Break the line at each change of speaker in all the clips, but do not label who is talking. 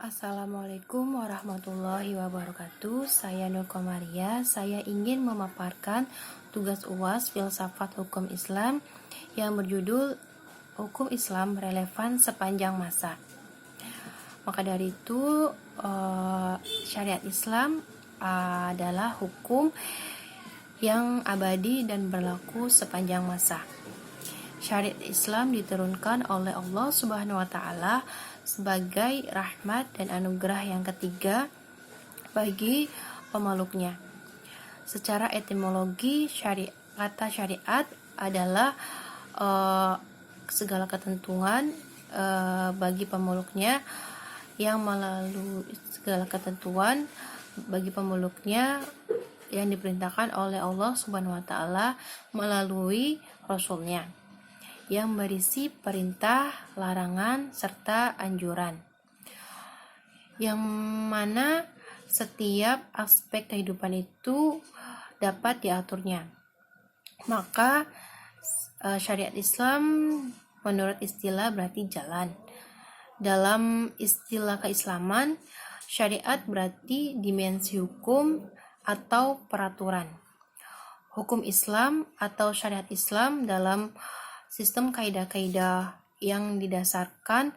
Assalamualaikum warahmatullahi wabarakatuh. Saya Nur Komaria. Saya ingin memaparkan tugas UAS Filsafat Hukum Islam yang berjudul Hukum Islam Relevan Sepanjang Masa. Maka dari itu, syariat Islam adalah hukum yang abadi dan berlaku sepanjang masa. Syariat Islam diturunkan oleh Allah Subhanahu wa taala sebagai rahmat dan anugerah yang ketiga bagi pemeluknya. Secara etimologi, kata syariat adalah segala ketentuan bagi pemeluknya yang melalui segala ketentuan bagi pemeluknya yang diperintahkan oleh Allah Subhanahu wa taala melalui Rasulnya yang berisi perintah, larangan, serta anjuran, yang mana setiap aspek kehidupan itu dapat diaturnya. Maka syariat Islam menurut istilah berarti jalan. Dalam istilah keislaman, syariat berarti dimensi hukum atau peraturan. Hukum Islam atau syariat Islam dalam sistem kaidah-kaidah yang didasarkan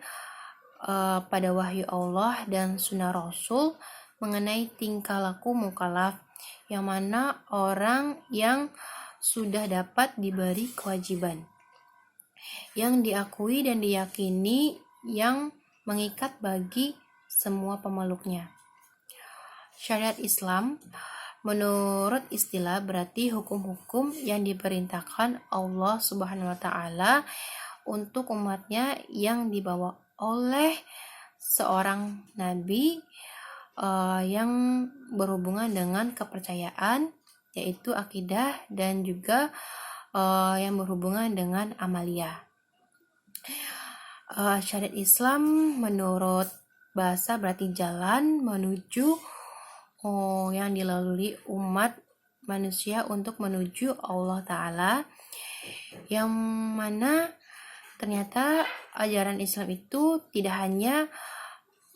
pada wahyu Allah dan sunnah Rasul mengenai tingkah laku mukallaf, yang mana orang yang sudah dapat diberi kewajiban yang diakui dan diyakini yang mengikat bagi semua pemeluknya. Syariat Islam menurut istilah berarti hukum-hukum yang diperintahkan Allah Subhanahu wa taala untuk umatnya yang dibawa oleh seorang nabi yang berhubungan dengan kepercayaan, yaitu akidah, dan juga yang berhubungan dengan amalia. Syariat Islam menurut bahasa berarti jalan menuju yang dilalui umat manusia untuk menuju Allah Ta'ala, yang mana ternyata ajaran Islam itu tidak hanya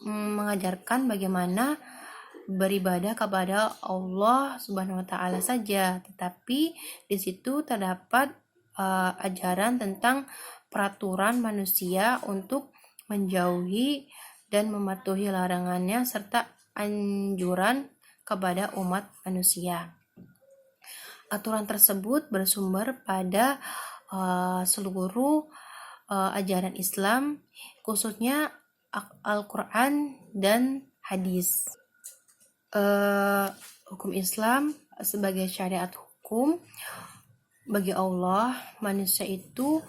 mengajarkan bagaimana beribadah kepada Allah Subhanahu wa taala saja, tetapi di situ terdapat ajaran tentang peraturan manusia untuk menjauhi dan mematuhi larangannya serta anjuran kepada umat manusia. Aturan tersebut bersumber pada seluruh ajaran Islam, khususnya Al-Quran dan hadis. Hukum Islam sebagai syariat hukum bagi Allah, manusia itu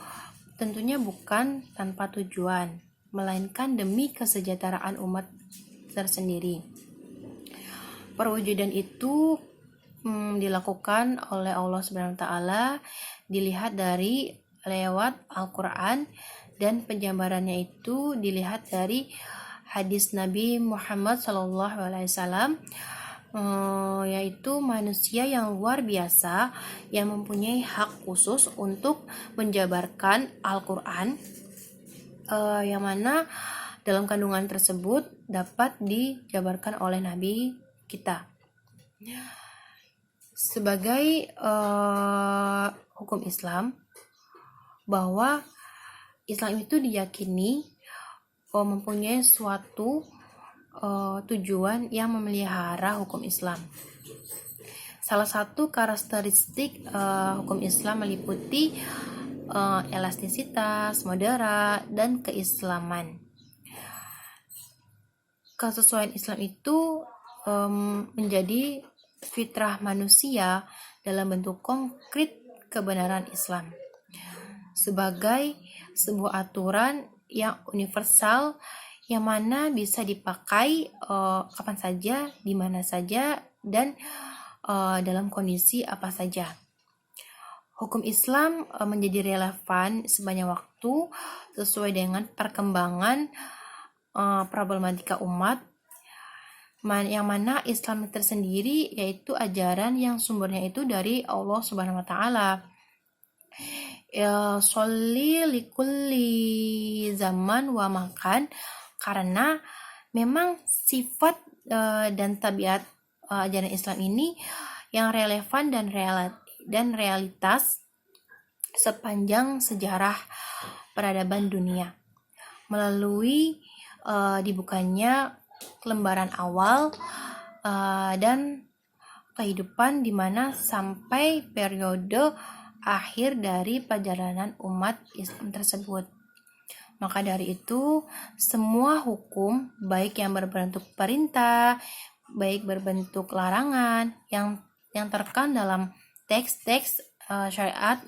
tentunya bukan tanpa tujuan, melainkan demi kesejahteraan umat tersendiri. Perwujudan itu dilakukan oleh Allah Subhanahu wa taala dilihat dari lewat Al-Quran, dan penjabarannya itu dilihat dari hadis Nabi Muhammad SAW, yaitu manusia yang luar biasa yang mempunyai hak khusus untuk menjabarkan Al-Quran, yang mana dalam kandungan tersebut dapat dijabarkan oleh Nabi kita. Sebagai hukum Islam, bahwa Islam itu diyakini mempunyai suatu tujuan yang memelihara hukum Islam. Salah satu karakteristik hukum Islam meliputi elastisitas, moderat, dan keislaman. Kesesuaian Islam itu menjadi fitrah manusia dalam bentuk konkret kebenaran Islam sebagai sebuah aturan yang universal, yang mana bisa dipakai kapan saja, di mana saja, dan dalam kondisi apa saja. Hukum Islam menjadi relevan sebanyak waktu sesuai dengan perkembangan problematika umat, yang mana Islam tersendiri yaitu ajaran yang sumbernya itu dari Allah Subhanahu wa taala. Sholli likulli zaman wa makan, karena Memang sifat dan tabiat ajaran Islam ini yang relevan dan realitas sepanjang sejarah peradaban dunia. Melalui dibukanya lembaran awal dan kehidupan di mana sampai periode akhir dari perjalanan umat Islam tersebut. Maka dari itu, semua hukum, baik yang berbentuk perintah, baik berbentuk larangan, yang terkandung dalam teks-teks syariat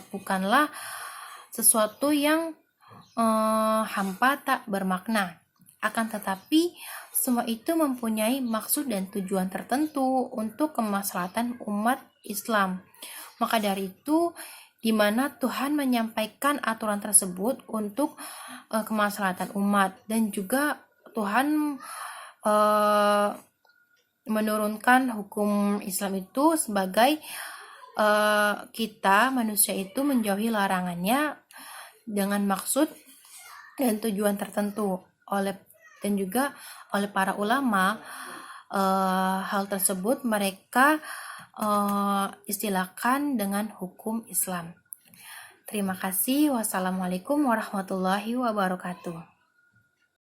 bukanlah sesuatu yang hampa tak bermakna. Akan tetapi, semua itu mempunyai maksud dan tujuan tertentu untuk kemaslahatan umat Islam. Maka dari itu, di mana Tuhan menyampaikan aturan tersebut untuk kemaslahatan umat, dan juga Tuhan menurunkan hukum Islam itu sebagai kita manusia itu menjauhi larangannya dengan maksud dan tujuan tertentu dan juga oleh para ulama. Hal tersebut mereka istilahkan dengan hukum Islam. Terima kasih. Wassalamualaikum warahmatullahi wabarakatuh.